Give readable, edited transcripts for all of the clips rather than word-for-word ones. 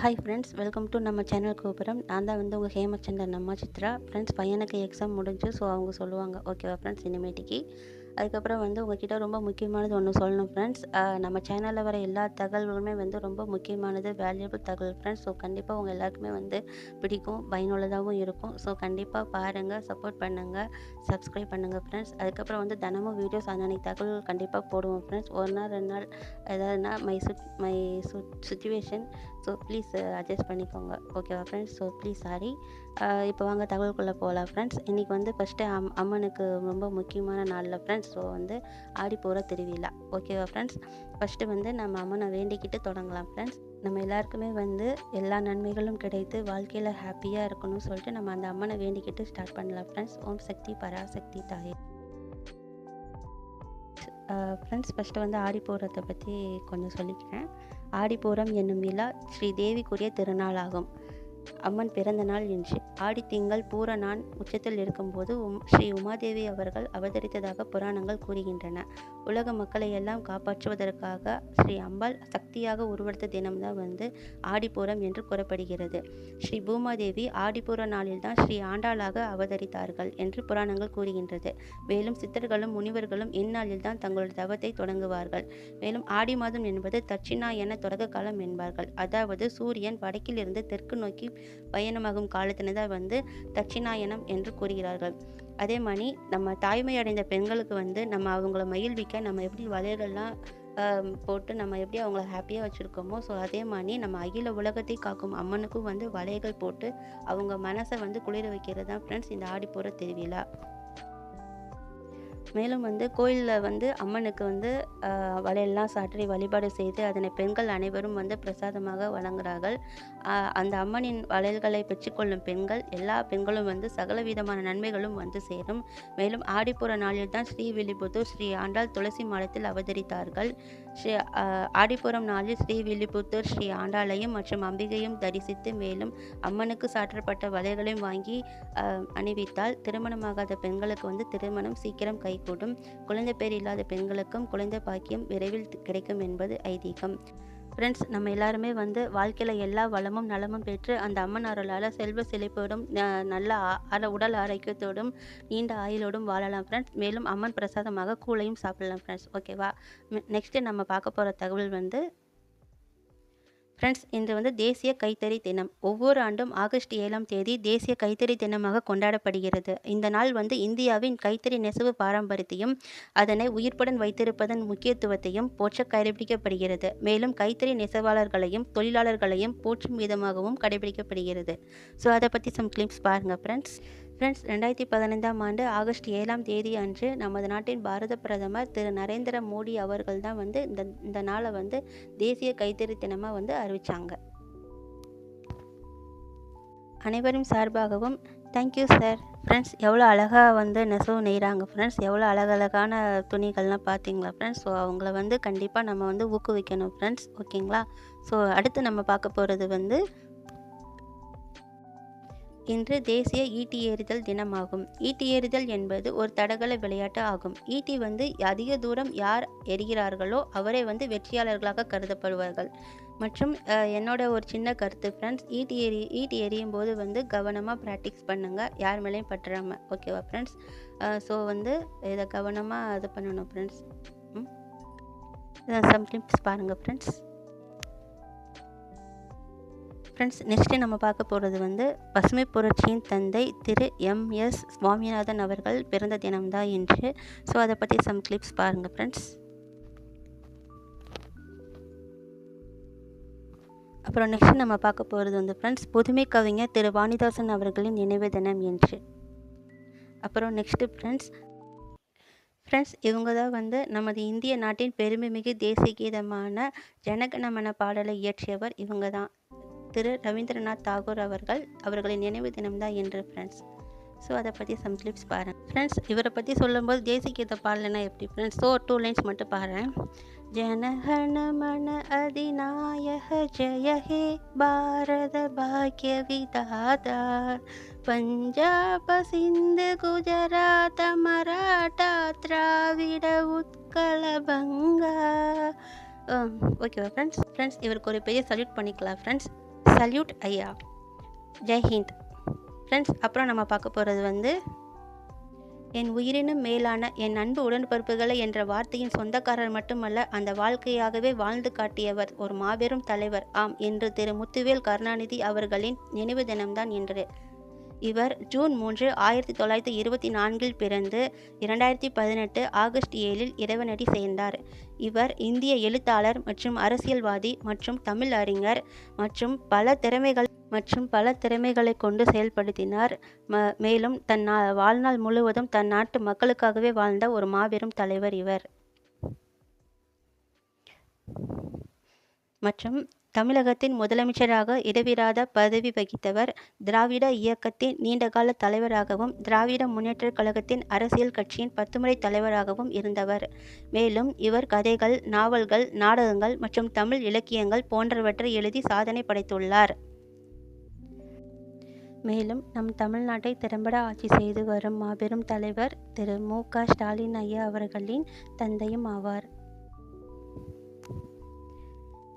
Hi friends, welcome to நம்ம channel கோபுரம். நான் தான் வந்து உங்கள் ஹேமச்சந்திரன் அம்மா சித்ரா. ஃப்ரெண்ட்ஸ், பையனுக்கு எக்ஸாம் முடிஞ்சு. ஸோ அவங்க சொல்லுவாங்க, ஓகேவா ஃப்ரெண்ட்ஸ், இனிமேட்டிக்கு. அதுக்கப்புறம் வந்து உங்ககிட்ட ரொம்ப முக்கியமானது ஒன்று சொல்லணும் ஃப்ரெண்ட்ஸ். நம்ம சேனலில் வர எல்லா தகவல்களுமே வந்து ரொம்ப முக்கியமானது, வேல்யூபிள் தகவல் ஃப்ரெண்ட்ஸ். ஸோ கண்டிப்பாக உங்கள் எல்லாருக்குமே வந்து பிடிக்கும், பயனுள்ளதாகவும் இருக்கும். ஸோ கண்டிப்பாக பாருங்கள், சப்போர்ட் பண்ணுங்கள், சப்ஸ்கிரைப் பண்ணுங்கள் ஃப்ரெண்ட்ஸ். அதுக்கப்புறம் வந்து தினமும் வீடியோஸ் அன்னன்னைக்கு தகவல் கண்டிப்பாக போடுவோம் ஃப்ரெண்ட்ஸ். ஒரு நாள் 2 நாள் ஏதாவதுனா my situation. So please adjust பண்ணிக்கோங்க, ஓகேவா ஃப்ரெண்ட்ஸ். So please sorry. இப்போ வாங்க தகவலுக்குள்ளே போகலாம் ஃப்ரெண்ட்ஸ். இன்றைக்கி வந்து ஃபஸ்ட்டு அம்மனுக்கு ரொம்ப முக்கியமான நாளில் ஃப்ரெண்ட்ஸ். ஸோ வந்து ஆடிப்பூர திருவிழா, ஓகேவா ஃப்ரெண்ட்ஸ். ஃபஸ்ட்டு வந்து நம்ம அம்மனை வேண்டிக்கிட்டு தொடங்கலாம் ஃப்ரெண்ட்ஸ். நம்ம எல்லாருக்குமே வந்து எல்லா நன்மைகளும் கிடைத்து வாழ்க்கையில் ஹாப்பியாக இருக்கணும்னு சொல்லிட்டு நம்ம அந்த அம்மனை வேண்டிக்கிட்டு ஸ்டார்ட் பண்ணலாம் ஃப்ரெண்ட்ஸ். ஓம் சக்தி பராசக்தி தாயே. ஃப்ரெண்ட்ஸ், ஃபஸ்ட்டு வந்து ஆடிப்பூரத்தை பற்றி கொஞ்சம் சொல்லிக்கிறேன். ஆடிப்பூரம் என்னும் விழா ஸ்ரீ தேவிக்குரிய திருநாளாகும். அம்மன் பிறந்த நாள் இன்று. ஆடித்திங்கள் பூரநான் உச்சத்தில் இருக்கும்போது ஸ்ரீ உமாதேவி அவர்கள் அவதரித்ததாக புராணங்கள் கூறுகின்றன. உலக மக்களை எல்லாம் காப்பாற்றுவதற்காக ஸ்ரீ அம்பாள் சக்தியாக உருவெடுத்த தினம்தான் வந்து ஆடிப்பூரம் என்று கூறப்படுகிறது. ஸ்ரீ பூமாதேவி ஆடிப்பூர நாளில்தான் ஸ்ரீ ஆண்டாளாக அவதரித்தார்கள் என்று புராணங்கள் கூறுகின்றது. மேலும் சித்தர்களும் முனிவர்களும் இந்நாளில்தான் தங்களுடைய தவத்தை தொடங்குவார்கள். மேலும் ஆடி மாதம் என்பது தட்சிணா என தொடக்க காலம் என்பார்கள். அதாவது சூரியன் வடக்கில் இருந்து தெற்கு நோக்கி பயணமாகும் காலத்தினதான் வந்து தட்சிணாயனம் என்று கூறுகிறார்கள். அதே மாதிரி நம்ம தாய்மை அடைந்த பெண்களுக்கு வந்து நம்ம அவங்கள மகிழ்விக்க நம்ம எப்படி வளையல்கள்லாம் போட்டு நம்ம எப்படி அவங்கள ஹாப்பியாக வச்சுருக்கோமோ, ஸோ அதே மாதிரி நம்ம அகில உலகத்தை காக்கும் அம்மனுக்கும் வந்து வளையல்கள் போட்டு அவங்க மனசை வந்து குளிர வைக்கிறது தான் ஃப்ரெண்ட்ஸ் இந்த ஆடிப்பூர திருவிழா. மேலும் வந்து கோயிலில் வந்து அம்மனுக்கு வந்து வளையல்லாம் சாற்றி வழிபாடு செய்து அதனை பெண்கள் அனைவரும் வந்து பிரசாதமாக வழங்குகிறார்கள். அந்த அம்மனின் வளையல்களை பெற்றுக்கொள்ளும் பெண்கள் எல்லா பெண்களும் வந்து சகலவிதமான நன்மைகளும் வந்து சேரும். மேலும் ஆடிப்பூர நாளில் தான் ஸ்ரீவில்லிபுத்தூர் ஸ்ரீ ஆண்டாள் துளசி மாடத்தில் அவதரித்தார்கள். ஆடிப்பூரம் நாளில் ஸ்ரீவில்லிபுத்தூர் ஸ்ரீ ஆண்டாளையும் மற்றும் அம்பிகையும் தரிசித்து மேலும் அம்மனுக்கு சாற்றப்பட்ட வளையல்களையும் வாங்கி அணிவித்தால் திருமணமாகாத பெண்களுக்கு வந்து திருமணம் சீக்கிரம் கைகூடும். குழந்தை பேர் இல்லாத பெண்களுக்கும் குழந்தை பாக்கியம் விரைவில் கிடைக்கும் என்பது ஐதீகம். ஃப்ரெண்ட்ஸ், நம்ம எல்லாருமே வந்து வாழ்க்கையில் எல்லா வளமும் நலமும் பெற்று அந்த அம்மன் அருளால் செல்வ செழிப்போடும் நல்ல உடல் ஆரோக்கியத்தோடும் நீண்ட ஆயுளோடும் வாழலாம் ஃப்ரெண்ட்ஸ். மேலும் அம்மன் பிரசாதமாக கூழையும் சாப்பிடலாம் ஃப்ரெண்ட்ஸ், ஓகேவா. நெக்ஸ்ட்டு நம்ம பார்க்க போகிற தகவல் வந்து ஃப்ரெண்ட்ஸ், இன்று வந்து தேசிய கைத்தறி தினம். ஒவ்வொரு ஆண்டும் ஆகஸ்ட் 7ஆம் தேதி தேசிய கைத்தறி தினமாக கொண்டாடப்படுகிறது. இந்த நாள் வந்து இந்தியாவின் கைத்தறி நெசவு பாரம்பரியத்தையும் அதனை உயிர்ப்புடன் வைத்திருப்பதன் முக்கியத்துவத்தையும் போற்ற கடைபிடிக்கப்படுகிறது. மேலும் கைத்தறி நெசவாளர்களையும் தொழிலாளர்களையும் போற்றும் விதமாகவும் கடைபிடிக்கப்படுகிறது. ஸோ அதை பற்றி சம் கிளிப்ஸ் பாருங்கள் ஃப்ரெண்ட்ஸ். 2015ஆம் ஆண்டு ஆகஸ்ட் 7ஆம் தேதி அன்று நமது நாட்டின் பாரத பிரதமர் திரு நரேந்திர மோடி அவர்கள் தான் வந்து இந்த நாளை வந்து தேசிய கைத்தறி தினமாக வந்து அறிவித்தாங்க. அனைவரும் சார்பாகவும் தேங்க்யூ சார். ஃப்ரெண்ட்ஸ், எவ்வளோ அழகாக வந்து நெசவு நெய்கிறாங்க ஃப்ரெண்ட்ஸ். எவ்வளோ அழகழகான துணிகள்லாம் பார்த்தீங்களா ஃப்ரெண்ட்ஸ். ஸோ அவங்கள வந்து கண்டிப்பாக நம்ம வந்து ஊக்குவிக்கணும் ஃப்ரெண்ட்ஸ், ஓகேங்களா. ஸோ அடுத்து நம்ம பார்க்க போகிறது வந்து இன்று தேசிய ஈட்டி எறிதல் தினமாகும். ஈட்டி எறிதல் என்பது ஒரு தடகள விளையாட்டு ஆகும். ஈட்டி வந்து அதிக தூரம் யார் எறிகிறார்களோ அவரே வந்து வெற்றியாளர்களாக கருதப்படுவார்கள். மற்றும் என்னோட ஒரு சின்ன கருத்து ஃப்ரெண்ட்ஸ், ஈட்டி எறியும் போது வந்து கவனமாக ப்ராக்டிஸ் பண்ணுங்கள், யார் மேலேயும் பற்றாமல், ஓகேவா ஃப்ரெண்ட்ஸ். ஸோ வந்து இதை கவனமாக இது பண்ணணும் ஃப்ரெண்ட்ஸ். சம் டிப்ஸ் பாருங்கள் ஃப்ரெண்ட்ஸ். ஃப்ரெண்ட்ஸ், நெக்ஸ்ட்டு நம்ம பார்க்க போகிறது வந்து பசுமை புரட்சியின் தந்தை திரு எம்.எஸ். சுவாமிநாதன் அவர்கள் பிறந்த தினம்தான் இன்று. ஸோ அதை பற்றி சம் கிளிப்ஸ் பாருங்கள் ஃப்ரெண்ட்ஸ். அப்புறம் நெக்ஸ்ட் நம்ம பார்க்க போகிறது வந்து ஃப்ரெண்ட்ஸ் புதுமை கவிஞர் திரு வாணிதாசன் அவர்களின் நினைவு தினம் என்று. அப்புறம் நெக்ஸ்ட்டு ஃப்ரெண்ட்ஸ் இவங்க தான் வந்து நமது இந்திய நாட்டின் பெருமைமிகு தேசிய கீதமான ஜனகணமன பாடலை இயற்றியவர் இவங்க தான், திரு ரவீந்திரநாத் தாகூர் அவர்களின் நினைவு தினம்தான் என்று ஃப்ரெண்ட்ஸ். ஸோ அதை பற்றி சம் கிளிப்ஸ் பாருங்கள் ஃப்ரெண்ட்ஸ். இவரை பற்றி சொல்லும்போது தேசிய கீத பாடலைன்னா எப்படி ஃப்ரெண்ட்ஸ். ஸோ 2 லைன்ஸ் மட்டும் பாடுறேன். ஜனகணமன அதிநாயக ஜெய ஹே பாரத பாக்ய விதாதா பஞ்சாப சிந்து குஜராத மராட்டா திராவிட உத்கல பங்கா. ஓகேவா ஃப்ரெண்ட்ஸ். இவருக்கு ஒரு பெரிய சல்யூட் பண்ணிக்கலாம் ஃப்ரெண்ட்ஸ். சல்யூட் ஐயா. ஜெய் ஹிந்த். ஃப்ரெண்ட்ஸ், அப்புறம் நம்ம பார்க்க போகிறது வந்து என் உயிரினும் மேலான என் அன்பு உடன்பிறப்புகளை என்ற வார்த்தையின் சொந்தக்காரர் மட்டுமல்ல, அந்த வாழ்க்கையாகவே வாழ்ந்து காட்டியவர், ஒரு மாபெரும் தலைவர். ஆம், இன்று திரு முத்துவேல் கருணாநிதி அவர்களின் நினைவு தினம்தான் என்று. இவர் ஜூன் 3, 1924 பிறந்து 2018 ஆகஸ்ட் 7 இறைவனடி சேர்ந்தார். இவர் இந்திய எழுத்தாளர் மற்றும் அரசியல்வாதி மற்றும் தமிழ் அறிஞர் மற்றும் பல திறமைகளை கொண்டு செயல்படுத்தினார். மேலும் தன் வாழ்நாள் முழுவதும் தன் நாட்டு மக்களுக்காகவே வாழ்ந்த ஒரு மாபெரும் தலைவர் இவர். மற்றும் தமிழகத்தின் முதலமைச்சராக இடைவிடாத பதவி வகித்தவர். திராவிட இயக்கத்தின் நீண்டகால தலைவராகவும் திராவிட முன்னேற்றக் கழகத்தின் அரசியல் கட்சியின் 10 முறை தலைவராகவும் இருந்தவர். மேலும் இவர் கதைகள், நாவல்கள், நாடகங்கள் மற்றும் தமிழ் இலக்கியங்கள் போன்றவற்றை எழுதி சாதனை படைத்துள்ளார். மேலும் நம் தமிழ்நாட்டை திறம்பட ஆட்சி செய்து வரும் மாபெரும் தலைவர் திரு மு.க. ஸ்டாலின் ஐயா அவர்களின் தந்தையும் ஆவார்.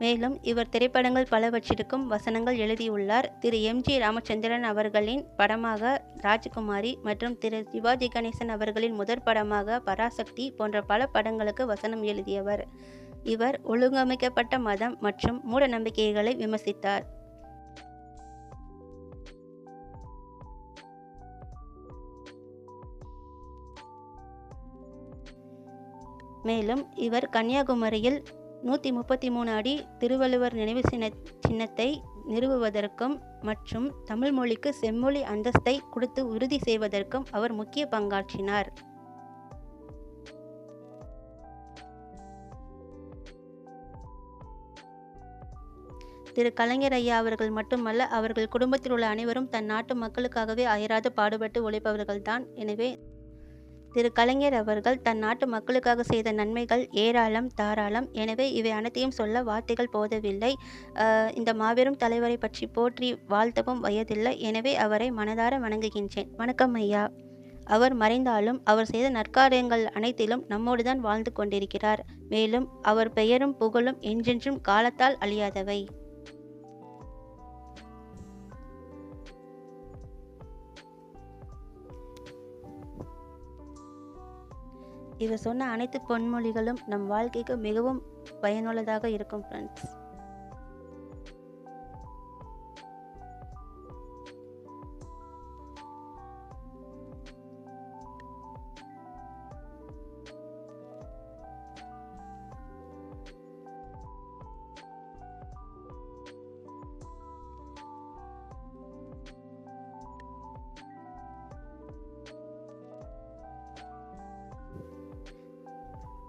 மேலும் இவர் திரைப்படங்கள் பலவற்றிற்கும் வசனங்கள் எழுதியுள்ளார். திரு எம்.ஜி. ராமச்சந்திரன் அவர்களின் படமாக ராஜகுமாரி மற்றும் திரு சிவாஜி கணேசன் அவர்களின் முதற் படமாக பராசக்தி போன்ற பல படங்களுக்கு வசனம் எழுதியவர். இவர் ஒழுங்கமைக்கப்பட்ட மதம் மற்றும் மூட நம்பிக்கைகளை விமர்சித்தார். மேலும் இவர் கன்னியாகுமரியில் 133 அடி திருவள்ளுவர் நினைவு சின்னத்தை நிறுவுவதற்கும் மற்றும் தமிழ் மொழிக்கு செம்மொழி அந்தஸ்தை கொடுத்து உறுதி செய்வதற்கும் அவர் முக்கிய பங்காற்றினார். திரு கலைஞர் ஐயா அவர்கள் மட்டுமல்ல, அவர்கள் குடும்பத்தில் உள்ள அனைவரும் தன் நாட்டு மக்களுக்காகவே அயராது பாடுபட்டு உழைப்பவர்கள்தான். எனவே திரு கலைஞர் அவர்கள் தன் நாட்டு மக்களுக்காக செய்த நன்மைகள் ஏராளம் தாராளம். எனவே இவை அனைத்தையும் சொல்ல வார்த்தைகள் போதவில்லை. இந்த மாபெரும் தலைவரை பற்றி போற்றி வாழ்த்தவும் வயதில்லை. எனவே அவரை மனதார வணங்குகின்றேன். வணக்கம் ஐயா. அவர் மறைந்தாலும் அவர் செய்த நற்காரியங்கள் அனைத்திலும் நம்மோடுதான் வாழ்ந்து கொண்டிருக்கிறார். மேலும் அவர் பெயரும் புகழும் என்றென்றும் காலத்தால் அழியாதவை. இவர் சொன்ன அனைத்து பொன்மொழிகளும் நம் வாழ்க்கைக்கு மிகவும் பயனுள்ளதாக இருக்கும் ஃப்ரெண்ட்ஸ்.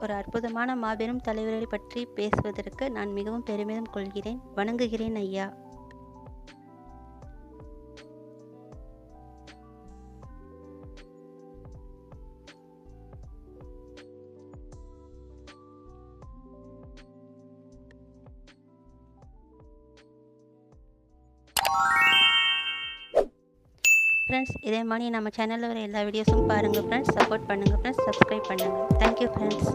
ஒரு அற்புதமான மாபெரும் தலைவரை பற்றி பேசுவதற்கு நான் மிகவும் பெருமிதம் கொள்கிறேன். வணங்குகிறேன் ஐயா. ஃப்ரெண்ட்ஸ், இதே மாதிரி நம்ம சேனலில் வர எல்லா வீடியோஸும் பாருங்கள் ஃப்ரெண்ட்ஸ். சப்போர்ட் பண்ணுங்கள் ஃப்ரெண்ட்ஸ். சப்ஸ்கிரைப் பண்ணுங்கள். Thank you friends.